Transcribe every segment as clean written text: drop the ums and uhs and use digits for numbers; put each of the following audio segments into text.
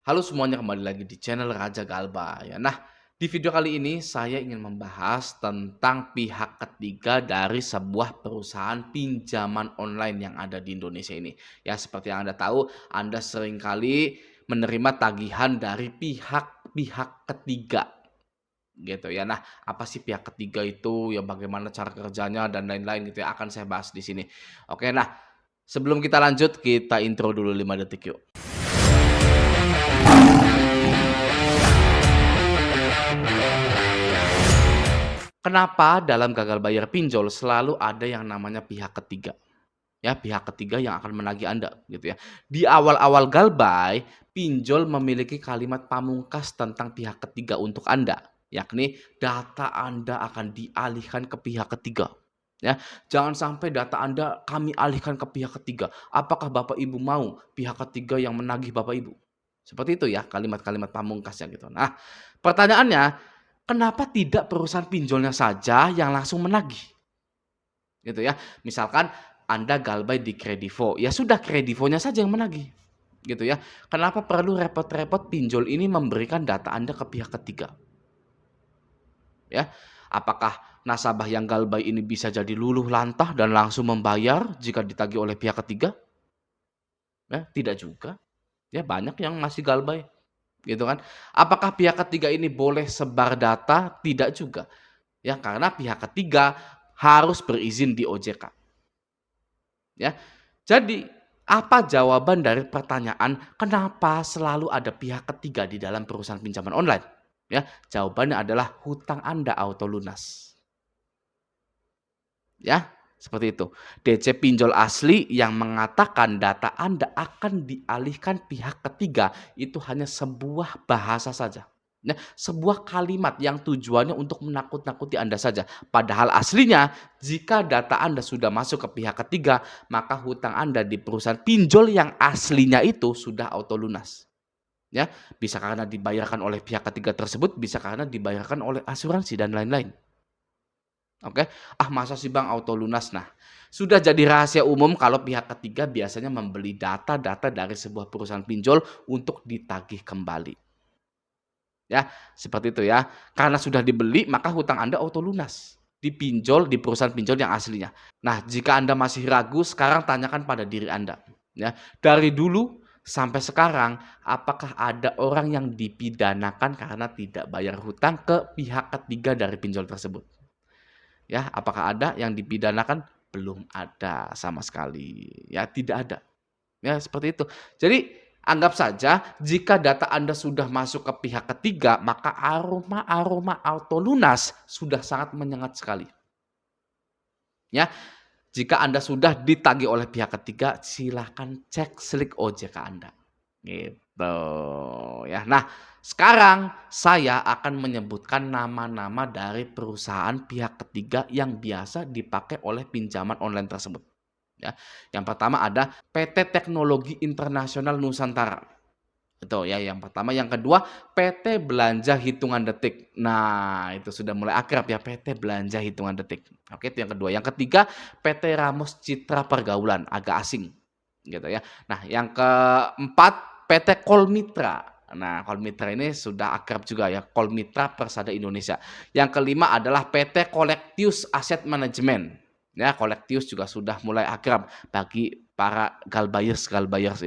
Halo semuanya, kembali lagi di channel Raja Galba ya. Nah, di video kali ini saya ingin membahas tentang pihak ketiga dari sebuah perusahaan pinjaman online yang ada di Indonesia ini. Ya, seperti yang Anda tahu, Anda seringkali menerima tagihan dari pihak-pihak ketiga gitu ya. Nah, apa sih pihak ketiga itu? Ya bagaimana cara kerjanya dan lain-lain gitu ya, akan saya bahas di sini. Oke, nah sebelum kita lanjut, kita intro dulu 5 detik yuk. Kenapa dalam gagal bayar pinjol selalu ada yang namanya pihak ketiga? Ya, pihak ketiga yang akan menagih Anda, gitu ya. Di awal-awal galbay, pinjol memiliki kalimat pamungkas tentang pihak ketiga untuk Anda, yakni data Anda akan dialihkan ke pihak ketiga. Ya, jangan sampai data Anda kami alihkan ke pihak ketiga. Apakah Bapak Ibu mau pihak ketiga yang menagih Bapak Ibu? Seperti itu ya kalimat-kalimat pamungkasnya gitu. Nah, pertanyaannya, kenapa tidak perusahaan pinjolnya saja yang langsung menagih? Gitu ya. Misalkan Anda galbay di Kredivo, ya sudah Kredivonya saja yang menagih, gitu ya. Kenapa perlu repot-repot pinjol ini memberikan data Anda ke pihak ketiga, ya? Apakah nasabah yang galbay ini bisa jadi luluh lantah dan langsung membayar jika ditagih oleh pihak ketiga? Ya, tidak juga. Ya, banyak yang masih galbay, gitu kan. Apakah pihak ketiga ini boleh sebar data? Tidak juga. Ya, karena pihak ketiga harus berizin di OJK. Ya. Jadi, apa jawaban dari pertanyaan kenapa selalu ada pihak ketiga di dalam perusahaan pinjaman online? Ya, jawabannya adalah hutang Anda auto lunas. Ya, seperti itu. DC pinjol asli yang mengatakan data Anda akan dialihkan pihak ketiga itu hanya sebuah bahasa saja. Ya, sebuah kalimat yang tujuannya untuk menakut-nakuti Anda saja. Padahal aslinya, jika data Anda sudah masuk ke pihak ketiga, maka hutang Anda di perusahaan pinjol yang aslinya itu sudah auto lunas. Ya, bisa karena dibayarkan oleh pihak ketiga tersebut, bisa karena dibayarkan oleh asuransi dan lain-lain. Oke, masa sih Bang auto lunas? Nah, sudah jadi rahasia umum kalau pihak ketiga biasanya membeli data-data dari sebuah perusahaan pinjol untuk ditagih kembali. Ya, seperti itu ya. Karena sudah dibeli, maka hutang Anda auto lunas. Dipinjol di perusahaan pinjol yang aslinya. Nah, jika Anda masih ragu, sekarang tanyakan pada diri Anda. Ya, dari dulu sampai sekarang, apakah ada orang yang dipidanakan karena tidak bayar hutang ke pihak ketiga dari pinjol tersebut? Ya, apakah ada yang dipidanakan? Belum ada sama sekali. Ya, tidak ada. Ya, seperti itu. Jadi, anggap saja jika data Anda sudah masuk ke pihak ketiga, maka aroma-aroma auto lunas sudah sangat menyengat sekali. Ya, jika Anda sudah ditagih oleh pihak ketiga, silakan cek slik OJK Anda. Gitu ya. Nah, sekarang saya akan menyebutkan nama-nama dari perusahaan pihak ketiga yang biasa dipakai oleh pinjaman online tersebut. Ya, yang pertama ada PT Teknologi Internasional Nusantara. Itu ya yang pertama, yang kedua PT Belanja Hitungan Detik. Nah, itu sudah mulai akrab ya, PT Belanja Hitungan Detik. Oke, itu yang kedua. Yang ketiga PT Ramos Citra Pergaulan, agak asing gitu ya. Nah, yang keempat PT Kolmitra. Nah, Kolmitra ini sudah akrab juga ya, Kolmitra Persada Indonesia. Yang kelima adalah PT Collectius Asset Management. Ya, Collectius juga sudah mulai akrab bagi para galbayers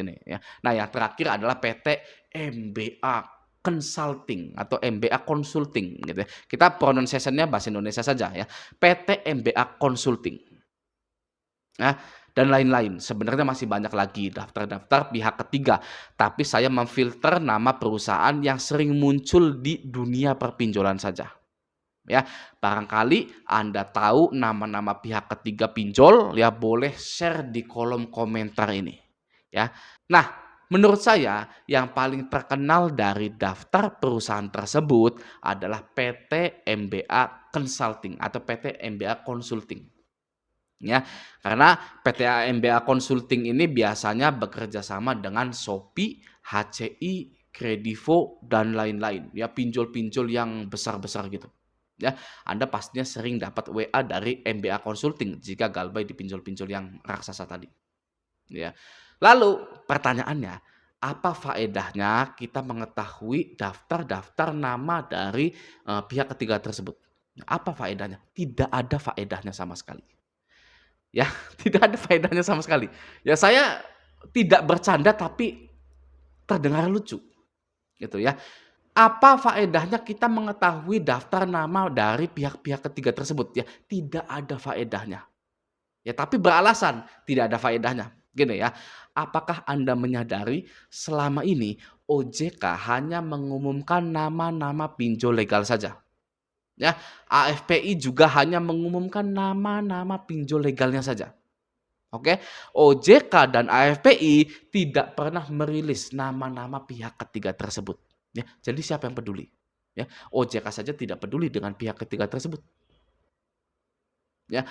ini ya. Nah, yang terakhir adalah PT MBA Consulting atau MBA Consulting gitu ya. Kita pronunciation-nya bahasa Indonesia saja ya. PT MBA Consulting. Nah, dan lain-lain. Sebenarnya masih banyak lagi daftar-daftar pihak ketiga, tapi saya memfilter nama perusahaan yang sering muncul di dunia perpinjolan saja. Ya, barangkali Anda tahu nama-nama pihak ketiga pinjol, ya boleh share di kolom komentar ini, ya. Nah, menurut saya yang paling terkenal dari daftar perusahaan tersebut adalah PT MBA Consulting atau PT MBA Consulting. Ya, karena PT MBA Consulting ini biasanya bekerja sama dengan Shopee, HCI, Kredivo, dan lain-lain. Ya, pinjol-pinjol yang besar-besar gitu. Ya, Anda pastinya sering dapat WA dari MBA Consulting jika galbay di pinjol-pinjol yang raksasa tadi. Ya. Lalu pertanyaannya, Apa faedahnya kita mengetahui daftar-daftar nama dari, pihak ketiga tersebut? Apa faedahnya? Tidak ada faedahnya sama sekali, ya, tidak ada faedahnya sama sekali. Ya saya tidak bercanda tapi terdengar lucu, gitu ya. Apa faedahnya kita mengetahui daftar nama dari pihak-pihak ketiga tersebut? Ya, tidak ada faedahnya. Ya, tapi beralasan tidak ada faedahnya. Gini ya, apakah Anda menyadari selama ini OJK hanya mengumumkan nama-nama pinjol legal saja? Ya, AFPI juga hanya mengumumkan nama-nama pinjol legalnya saja. Oke, OJK dan AFPI tidak pernah merilis nama-nama pihak ketiga tersebut. Ya, jadi siapa yang peduli? Ya, OJK saja tidak peduli dengan pihak ketiga tersebut. Ya,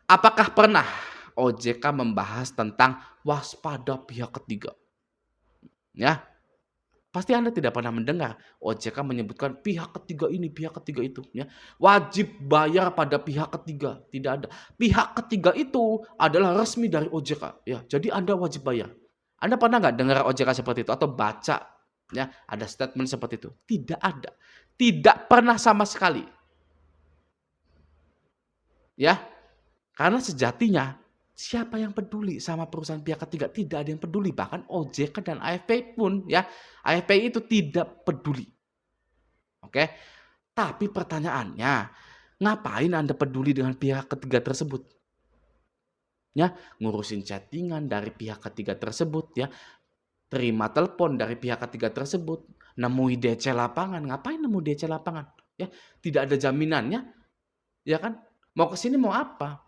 apakah pernah OJK membahas tentang waspada pihak ketiga? Ya, pasti Anda tidak pernah mendengar OJK menyebutkan pihak ketiga ini, pihak ketiga itu, ya. Wajib bayar pada pihak ketiga, tidak ada. Pihak ketiga itu adalah resmi dari OJK, ya. Jadi Anda wajib bayar. Anda pernah nggak dengar OJK seperti itu atau baca, ya, ada statement seperti itu? Tidak ada. Tidak pernah sama sekali, ya. Karena sejatinya siapa yang peduli sama perusahaan pihak ketiga? Tidak ada yang peduli. Bahkan OJK dan AFP pun ya, AFPI itu tidak peduli. Oke. Tapi pertanyaannya, ngapain Anda peduli dengan pihak ketiga tersebut? Ya, ngurusin chattingan dari pihak ketiga tersebut ya, terima telepon dari pihak ketiga tersebut, nemui DC lapangan, ngapain nemu DC lapangan? Ya, tidak ada jaminannya, ya kan? Mau ke sini mau apa?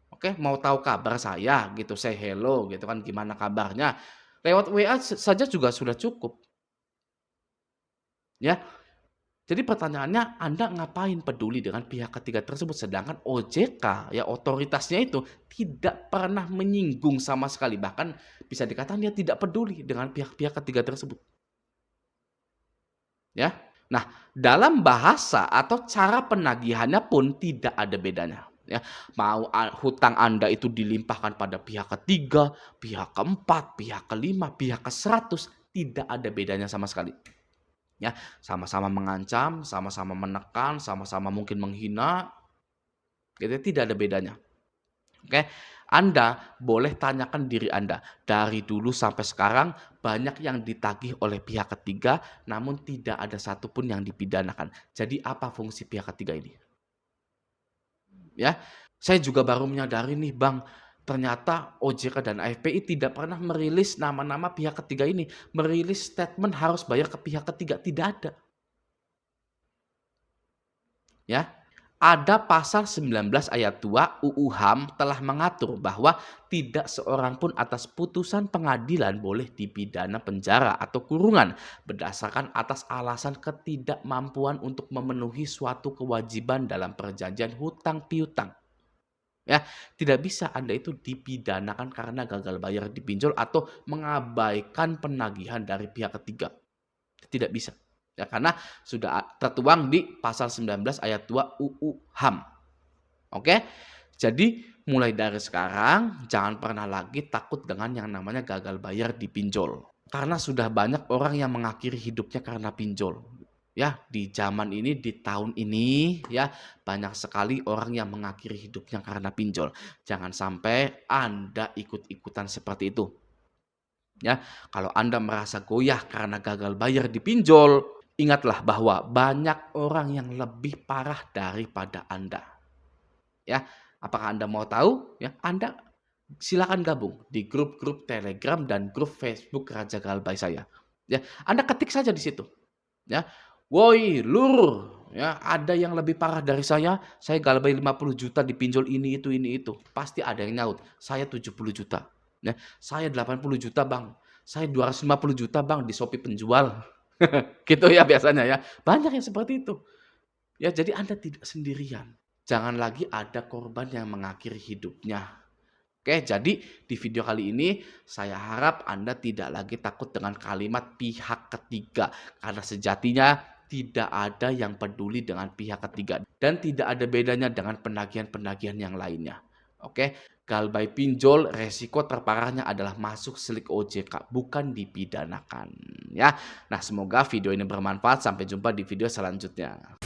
Oke, mau tahu kabar saya gitu, say hello gitu kan, gimana kabarnya. Lewat WA saja juga sudah cukup, ya. Jadi pertanyaannya, Anda ngapain peduli dengan pihak ketiga tersebut? Sedangkan OJK, ya otoritasnya itu tidak pernah menyinggung sama sekali. Bahkan bisa dikatakan dia tidak peduli dengan pihak-pihak ketiga tersebut, ya. Nah, dalam bahasa atau cara penagihannya pun tidak ada bedanya, ya. Mau hutang Anda itu dilimpahkan pada pihak ketiga, pihak keempat, pihak kelima, pihak ke-100, tidak ada bedanya sama sekali. Ya, sama-sama mengancam, sama-sama menekan, sama-sama mungkin menghina, gitu, tidak ada bedanya. Oke, Anda boleh tanyakan diri Anda, dari dulu sampai sekarang banyak yang ditagih oleh pihak ketiga, namun tidak ada satupun yang dipidanakan. Jadi apa fungsi pihak ketiga ini? Ya, saya juga baru menyadari nih Bang, ternyata OJK dan AFPI tidak pernah merilis nama-nama pihak ketiga ini, merilis statement harus bayar ke pihak ketiga, tidak ada. Ya, ada pasal 19 ayat 2 UU HAM telah mengatur bahwa tidak seorang pun atas putusan pengadilan boleh dipidana penjara atau kurungan berdasarkan atas alasan ketidakmampuan untuk memenuhi suatu kewajiban dalam perjanjian hutang piutang. Ya, tidak bisa Anda itu dipidanakan karena gagal bayar di pinjol atau mengabaikan penagihan dari pihak ketiga. Tidak bisa. Ya, karena sudah tertuang di pasal 19 ayat 2 UU HAM. Oke? Jadi mulai dari sekarang jangan pernah lagi takut dengan yang namanya gagal bayar di pinjol. Karena sudah banyak orang yang mengakhiri hidupnya karena pinjol. Ya, di zaman ini, di tahun ini ya, banyak sekali orang yang mengakhiri hidupnya karena pinjol. Jangan sampai Anda ikut-ikutan seperti itu. Ya, kalau Anda merasa goyah karena gagal bayar di pinjol, ingatlah bahwa banyak orang yang lebih parah daripada Anda. Ya, apakah Anda mau tahu? Ya, Anda silakan gabung di grup-grup Telegram dan grup Facebook Raja Galbay saya. Ya, Anda ketik saja di situ. Ya, woi lur, ya ada yang lebih parah dari saya galbay 50 juta di pinjol ini itu. Pasti ada yang nyaut, saya 70 juta. Ya, saya 80 juta bang, saya 250 juta bang di Shopee penjual. Gitu ya biasanya ya. Banyak yang seperti itu. Ya jadi Anda tidak sendirian. Jangan lagi ada korban yang mengakhiri hidupnya. Oke, jadi di video kali ini saya harap Anda tidak lagi takut dengan kalimat pihak ketiga. Karena sejatinya tidak ada yang peduli dengan pihak ketiga. Dan tidak ada bedanya dengan penagihan-penagihan yang lainnya. Oke, galbay pinjol resiko terparahnya adalah masuk silik OJK, bukan dipidanakan ya. Nah, semoga video ini bermanfaat. Sampai jumpa di video selanjutnya.